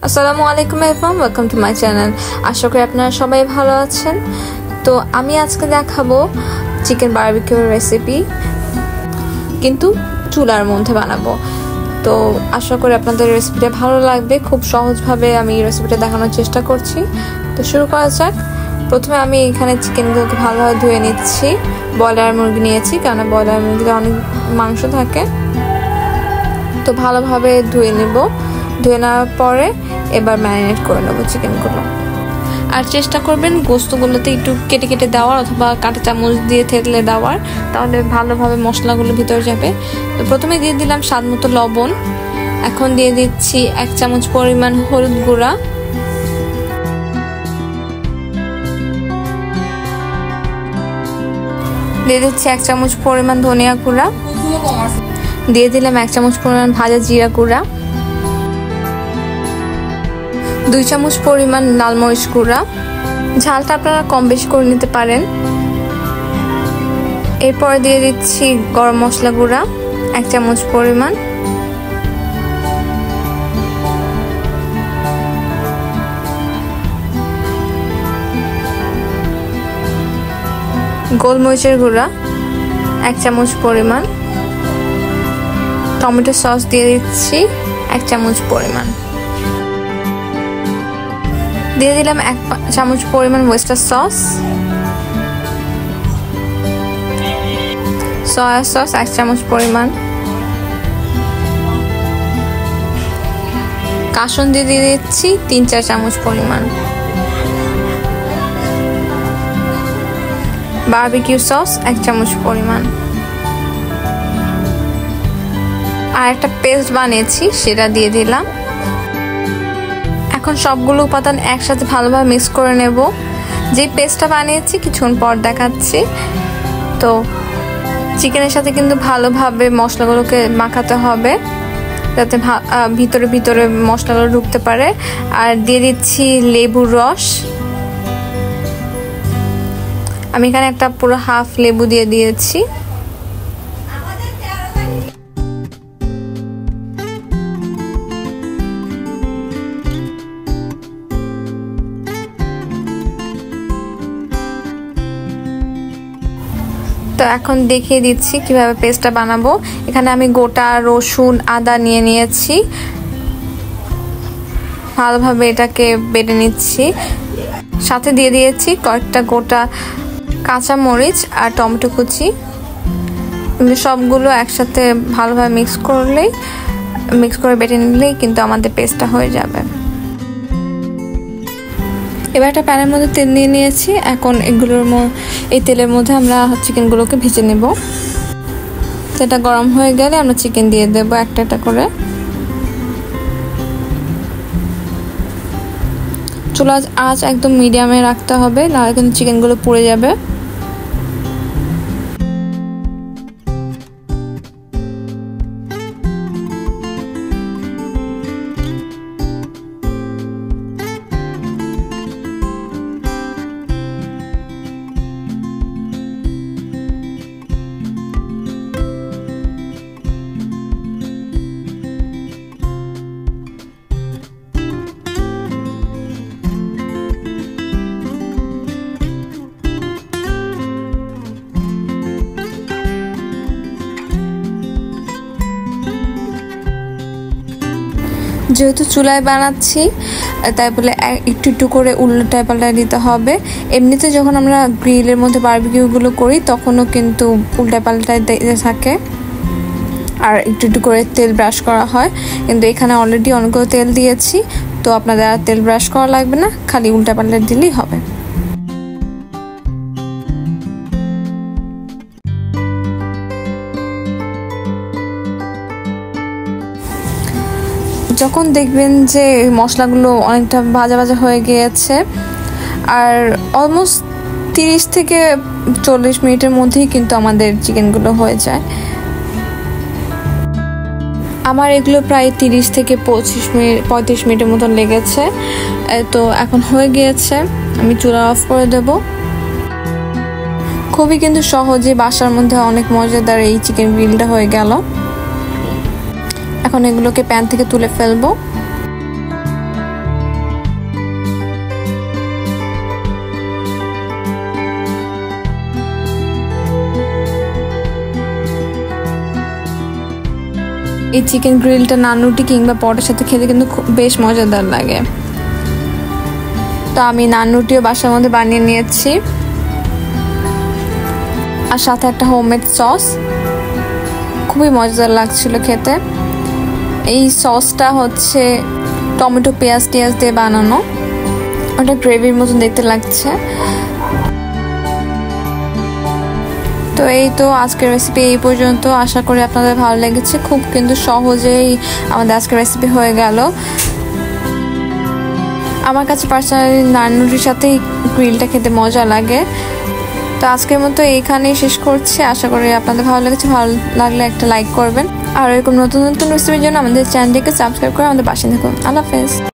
আসসালামু আলাইকুম everyone, welcome to my channel. আশা করি আপনারা সবাই ভালো আছেন। তো আমি আজকে দেখাবো চিকেন বারবিকিউ রেসিপি, কিন্তু চুলার মধ্যে বানাবো। তো আশা করি আপনাদের রেসিপিটা ভালো লাগবে। খুব সহজভাবে আমি রেসিপিটা দেখানোর চেষ্টা করছি। তো শুরু করা যাক। প্রথমে আমি এখানে চিকেনগুলোকে ভালোভাবে ধুয়ে নিচ্ছি। ব্রয়লার মুরগি নিয়েছি, কারণ ব্রয়লার মুরগিতে অনেক মাংস থাকে। তো ভালোভাবে ধুয়ে নেব। ধুয়ে নেওয়ার পরে এবার ম্যারিনেট করে নেবো চিকেনগুলো। আর চেষ্টা করবেন গোস্তগুলোতে একটু কেটে কেটে দেওয়ার, অথবা কাঁটা চামচ দিয়ে থেতলে দেওয়ার, তাহলে ভালোভাবে মশলাগুলো ভিতরে যাবে। তো প্রথমে দিয়ে দিলাম স্বাদ মতো লবণ। এখন দিয়ে দিচ্ছি 1 চামচ পরিমাণ হলুদ গুঁড়া, দিয়ে দিচ্ছি 1 চামচ পরিমাণ ধনিয়া গুঁড়া, দিয়ে দিলাম 1 চামচ পরিমাণ ভাজা জিরা গুঁড়া, 2 চামচ পরিমাণ লাল মরিচ গুঁড়া। ঝালটা আপনারা কম বেশি করে নিতে পারেন। এরপরে দিয়ে দিচ্ছি গরম মশলা গুঁড়া 1 চামচ পরিমাণ, গোলমরিচের গুঁড়া 1 চামচ পরিমাণ, টমেটো সস দিয়ে দিচ্ছি 1 চামচ পরিমাণ, দিয়ে দিলাম 1 চামচ পরিমাণ ওয়েস্টার সস, সয়া সস 1 চামচ পরিমাণ, কাসুন্দি দিয়ে দিচ্ছি 3-4 চামচ পরিমাণ, বারবিকিউ সস 1 চামচ পরিমাণ। আর একটা পেস্ট বানিয়েছি, সেটা দিয়ে দিলাম। এখন সবগুলো উপাদান একসাথে ভালোভাবে মিক্স করে নেব। যে পেস্টটা বানিয়েছি কিছুক্ষণ পর দেখাচ্ছি। তো চিকেনের সাথে কিন্তু ভালোভাবে মশলাগুলোকে মাখাতে হবে, যাতে ভিতরে ভিতরে মশলাগুলো ঢুকতে পারে। আর দিয়ে দিচ্ছি লেবুর রস। আমি এখানে একটা পুরো হাফ লেবু দিয়ে দিয়েছি। তো এখন দেখিয়ে দিচ্ছি কিভাবে পেস্টটা বানাবো। এখানে আমি গোটা রসুন আদা নিয়ে নিয়েছি, ভালোভাবে এটাকে বেটে নিচ্ছি। সাথে দিয়ে দিয়েছি কয়েকটা গোটা কাঁচা মরিচ আর টমেটো কুচি। সবগুলো একসাথে ভালোভাবে মিক্স করে বেটে নিলেই কিন্তু আমাদের পেস্টটা হয়ে যাবে। এবার একটা প্যানের মধ্যে তেল নিয়ে নিয়েছি। এখন এই তেলের মধ্যে আমরা চিকেনগুলোকে ভেজে নেব। তেলটা গরম হয়ে গেলে আমরা চিকেন দিয়ে দেবো একটা একটা করে। চুলার আঁচ একদম মিডিয়ামে রাখতে হবে, নাহলে কিন্তু চিকেনগুলো পুড়ে যাবে। যেহেতু চুলায় বানাচ্ছি, তাই বলে একটু একটু করে উল্টায় পাল্টায় দিতে হবে। এমনিতে যখন আমরা গ্রিলের মধ্যে বারবিকিউগুলো করি, তখনও কিন্তু উল্টায় পাল্টায় দিতে থাকে, আর একটু একটু করে তেল ব্রাশ করা হয়। কিন্তু এখানে অলরেডি অনেকগুলো তেল দিয়েছি, তো আপনাদের আর তেল ব্রাশ করা লাগবে না, খালি উল্টায় পাল্টায় দিলেই হবে। যখন দেখবেন যে মশলাগুলো অনেকটা ভাজা ভাজা হয়ে গিয়েছে, আর অলমোস্ট 30 থেকে 40 মিনিটের মধ্যেই কিন্তু আমাদের চিকেনগুলো হয়ে যায়। আমার এগুলো প্রায় 30 থেকে 35 মিনিটের মতন লেগেছে। তো এখন হয়ে গিয়েছে, আমি চুলা অফ করে দেব। খুবই কিন্তু সহজে বাসার মধ্যে অনেক মজাদার এই চিকেন গ্রিলটা হয়ে গেল। এখন এগুলোকে প্যান থেকে তুলে ফেলবো। এই চিকেন গ্রিলটা নান রুটি কিংবা পরোটার সাথে খেতে কিন্তু বেশ মজাদার লাগে। তো আমি নান রুটিও বাসার মধ্যে বানিয়ে নিয়েছি, আর সাথে একটা হোমমেড সস, খুবই মজাদার লাগছিল খেতে। এই সসটা হচ্ছে টমেটো পেঁয়াজ দিয়ে বানানো, ওটা গ্রেভির মতন দেখতে লাগছে। তো এই তো আজকের রেসিপি এই পর্যন্ত। আশা করি আপনাদের ভালো লেগেছে। খুব কিন্তু সহজেই আমাদের আজকের রেসিপি হয়ে গেল। আমার কাছে পার্সোনালি নান রুটির সাথে গ্রিলটা খেতে মজা লাগে। তো আজকের মতো এইখানেই শেষ করছি। আশা করি আপনাদের ভালো লেগেছে। ভালো লাগলে একটা লাইক করবেন, আর এরকম নতুন নতুন রেসিপির জন্য আমাদের চ্যানেলটিকে সাবস্ক্রাইব করে আমাদের পাশে থাকুন। আল্লাহ হাফেজ।